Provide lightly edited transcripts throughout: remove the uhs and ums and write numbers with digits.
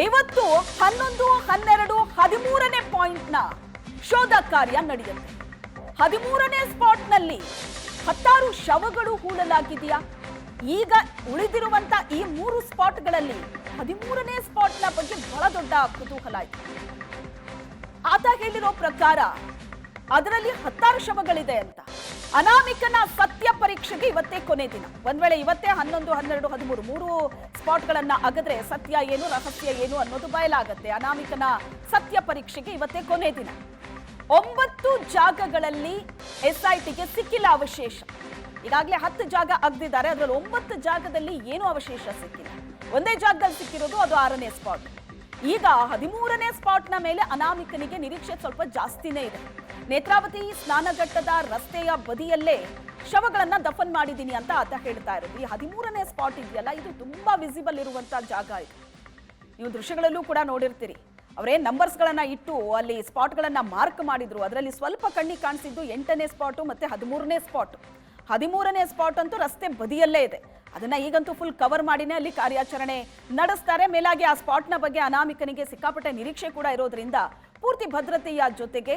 ಇವತ್ತು 11, 12, 13ನೇ ಪಾಯಿಂಟ್ನ ಶೋಧ ಕಾರ್ಯ ನಡೆಯುತ್ತೆ. 13ನೇ ಸ್ಪಾಟ್ನಲ್ಲಿ 16 ಶವಗಳು ಹೂಳಲಾಗಿದೆಯಾ? ಈಗ ಉಳಿದಿರುವಂತ ಈ 3 ಸ್ಪಾಟ್ಗಳಲ್ಲಿ 13ನೇ ಸ್ಪಾಟ್ನ ಬಗ್ಗೆ ಬಹಳ ದೊಡ್ಡ ಕುತೂಹಲ ಇದೆ. ಆತ ಹೇಳಿರೋ ಪ್ರಕಾರ ಅದರಲ್ಲಿ 16 ಶವಗಳಿದೆ ಅಂತ. ಅನಾಮಿಕನ ಸತ್ಯ ಪರೀಕ್ಷೆಗೆ ಇವತ್ತೇ ಕೊನೆ ದಿನ. ಒಂದ್ ವೇಳೆ ಇವತ್ತೇ 11, 12, 13 3 ಸ್ಪಾಟ್ಗಳನ್ನ ಅಗದ್ರೆ ಸತ್ಯ ಏನು ರಹಸ್ಯ ಏನು ಅನ್ನೋದು ಬಯಲಾಗತ್ತೆ. ಅನಾಮಿಕನ ಸತ್ಯ ಪರೀಕ್ಷೆಗೆ ಇವತ್ತೇ ಕೊನೆ ದಿನ. 9 ಜಾಗಗಳಲ್ಲಿ SITಗೆ ಸಿಕ್ಕಿಲ್ಲ ಅವಶೇಷ. ಈಗಾಗಲೇ 10 ಜಾಗ ಅಗ್ದಿದ್ದಾರೆ, ಅದರಲ್ಲಿ 9 ಜಾಗದಲ್ಲಿ ಏನೂ ಅವಶೇಷ ಸಿಕ್ಕಿಲ್ಲ. ಒಂದೇ ಜಾಗದಲ್ಲಿ ಸಿಕ್ಕಿರೋದು ಅದು 6ನೇ ಸ್ಪಾಟ್. ಈಗ 13ನೇ ಸ್ಪಾಟ್ನ ಮೇಲೆ ಅನಾಮಿಕನಿಗೆ ನಿರೀಕ್ಷೆ ಸ್ವಲ್ಪ ಜಾಸ್ತಿನೇ ಇದೆ. ನೇತ್ರಾವತಿ ಸ್ನಾನಘಟ್ಟದ ರಸ್ತೆಯ ಬದಿಯಲ್ಲೇ ಶವಗಳನ್ನ ದಫನ್ ಮಾಡಿದ್ದೀನಿ ಅಂತ ಆತ ಹೇಳ್ತಾ ಇರೋದು. ಈ 13ನೇ ಸ್ಪಾಟ್ ಇದೆಯಲ್ಲ, ಇದು ತುಂಬಾ ವಿಸಿಬಲ್ ಇರುವಂತ ಜಾಗ ಇದು. ನೀವು ದೃಶ್ಯಗಳಲ್ಲೂ ಕೂಡ ನೋಡಿರ್ತೀರಿ. ಅವರೇ ನಂಬರ್ಸ್ಗಳನ್ನ ಇಟ್ಟು ಅಲ್ಲಿ ಸ್ಪಾಟ್ಗಳನ್ನ ಮಾರ್ಕ್ ಮಾಡಿದ್ರು. ಅದರಲ್ಲಿ ಸ್ವಲ್ಪ ಕಣ್ಣಿಗೆ ಕಾಣಿಸಿದ್ದು 8ನೇ ಸ್ಪಾಟು ಮತ್ತೆ 13ನೇ ಸ್ಪಾಟ್. 13ನೇ ಸ್ಪಾಟ್ ಅಂತೂ ರಸ್ತೆ ಬದಿಯಲ್ಲೇ ಇದೆ. ಅದನ್ನ ಈಗಂತೂ ಫುಲ್ ಕವರ್ ಮಾಡಿನೇ ಅಲ್ಲಿ ಕಾರ್ಯಾಚರಣೆ ನಡೆಸ್ತಾರೆ. ಮೇಲಾಗಿ ಆ ಸ್ಪಾಟ್ನ ಬಗ್ಗೆ ಅನಾಮಿಕನಿಗೆ ಸಿಕ್ಕಾಪಟ್ಟೆ ನಿರೀಕ್ಷೆ ಕೂಡ ಇರೋದ್ರಿಂದ ಪೂರ್ತಿ ಭದ್ರತೆಯ ಜೊತೆಗೆ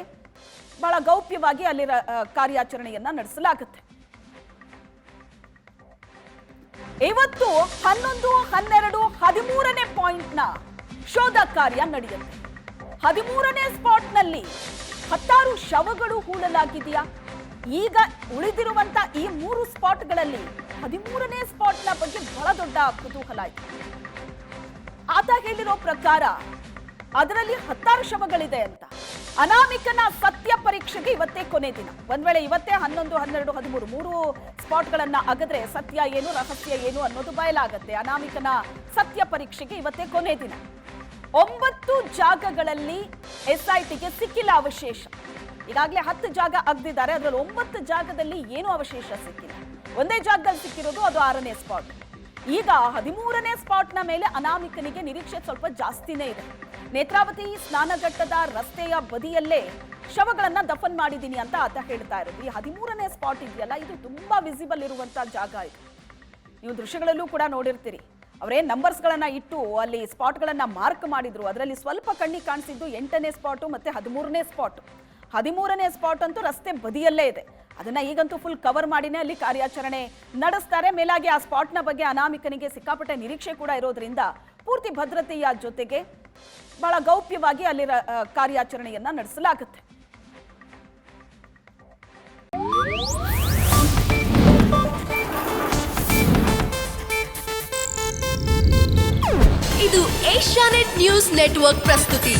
ಬಹಳ ಗೌಪ್ಯವಾಗಿ ಅಲ್ಲಿ ಕಾರ್ಯಾಚರಣೆಯನ್ನ ನಡೆಸಲಾಗುತ್ತೆ. ಇವತ್ತು 11, 12, 13ನೇ ಪಾಯಿಂಟ್ನ ಶೋಧ ಕಾರ್ಯ ನಡೆಯುತ್ತೆ. 13ನೇ ಸ್ಪಾಟ್ನಲ್ಲಿ 16 ಶವಗಳು ಹೂಳಲಾಗಿದೆಯಾ? ಈಗ ಉಳಿದಿರುವಂತ ಈ 3 ಸ್ಪಾಟ್ಗಳಲ್ಲಿ 13ನೇ ಸ್ಪಾಟ್ನ ಬಗ್ಗೆ ಬಹಳ ದೊಡ್ಡ ಕುತೂಹಲ ಇದೆ. ಆತ ಹೇಳಿರೋ ಪ್ರಕಾರ ಅದರಲ್ಲಿ 16 ಶವಗಳಿದೆ ಅಂತ. ಅನಾಮಿಕನ ಸತ್ಯ ಪರೀಕ್ಷೆಗೆ ಇವತ್ತೇ ಕೊನೆ ದಿನ. ಒಂದ್ ವೇಳೆ ಇವತ್ತೇ 11, 12, 13 3 ಸ್ಪಾಟ್ಗಳನ್ನ ಅಗದ್ರೆ ಸತ್ಯ ಏನು ರಹಸ್ಯ ಏನು ಅನ್ನೋದು ಬಯಲಾಗತ್ತೆ. ಅನಾಮಿಕನ ಸತ್ಯ ಪರೀಕ್ಷೆಗೆ ಇವತ್ತೇ ಕೊನೆ ದಿನ. 9 ಜಾಗಗಳಲ್ಲಿ SITಗೆ ಸಿಕ್ಕಿಲ್ಲ ಅವಶೇಷ. ಈಗಾಗಲೇ 10 ಜಾಗ ಅಗ್ದಿದ್ದಾರೆ, ಅದರಲ್ಲಿ 9 ಜಾಗದಲ್ಲಿ ಏನೂ ಅವಶೇಷ ಸಿಕ್ಕಿಲ್ಲ. ಒಂದೇ ಜಾಗದಲ್ಲಿ ಸಿಕ್ಕಿರೋದು ಅದು 6ನೇ ಸ್ಪಾಟ್. ಈಗ 13ನೇ ಸ್ಪಾಟ್ನ ಮೇಲೆ ಅನಾಮಿಕನಿಗೆ ನಿರೀಕ್ಷೆ ಸ್ವಲ್ಪ ಜಾಸ್ತಿನೇ ಇದೆ. ನೇತ್ರಾವತಿ ಸ್ನಾನಘಟ್ಟದ ರಸ್ತೆಯ ಬದಿಯಲ್ಲೇ ಶವಗಳನ್ನ ದಫನ್ ಮಾಡಿದ್ದೀನಿ ಅಂತ ಆತ ಹೇಳ್ತಾ ಇರೋದು. ಈ 13ನೇ ಸ್ಪಾಟ್ ಇದೆಯಲ್ಲ, ಇದು ತುಂಬಾ ವಿಸಿಬಲ್ ಇರುವಂತ ಜಾಗ ಇದು. ನೀವು ದೃಶ್ಯಗಳಲ್ಲೂ ಕೂಡ ನೋಡಿರ್ತೀರಿ. ಅವರೇ ನಂಬರ್ಸ್ಗಳನ್ನ ಇಟ್ಟು ಅಲ್ಲಿ ಸ್ಪಾಟ್ಗಳನ್ನ ಮಾರ್ಕ್ ಮಾಡಿದ್ರು. ಅದರಲ್ಲಿ ಸ್ವಲ್ಪ ಕಣ್ಣಿಗೆ ಕಾಣಿಸಿದ್ದು 8ನೇ ಸ್ಪಾಟು ಮತ್ತೆ 13ನೇ ಸ್ಪಾಟ್. 13ನೇ ಸ್ಪಾಟ್ ಅಂತೂ ರಸ್ತೆ ಬದಿಯಲ್ಲೇ ಇದೆ. ಅದನ್ನ ಈಗಂತೂ ಫುಲ್ ಕವರ್ ಮಾಡಿನೇ ಅಲ್ಲಿ ಕಾರ್ಯಾಚರಣೆ ನಡೆಸ್ತಾರೆ. ಮೇಲಾಗಿ ಆ ಸ್ಪಾಟ್ನ ಬಗ್ಗೆ ಅನಾಮಿಕನಿಗೆ ಸಿಕ್ಕಾಪಟ್ಟೆ ನಿರೀಕ್ಷೆ ಕೂಡ ಇರೋದ್ರಿಂದ ಪೂರ್ತಿ ಭದ್ರತೆಯ ಜೊತೆಗೆ ಬಹಳ ಗೌಪ್ಯವಾಗಿ ಅಲ್ಲಿ ಕಾರ್ಯಾಚರಣೆಯನ್ನ ನಡೆಸಲಾಗುತ್ತೆ. ಇದು ಏಷ್ಯಾನೆಟ್ ನ್ಯೂಸ್ ನೆಟ್ವರ್ಕ್ ಪ್ರಸ್ತುತಿ.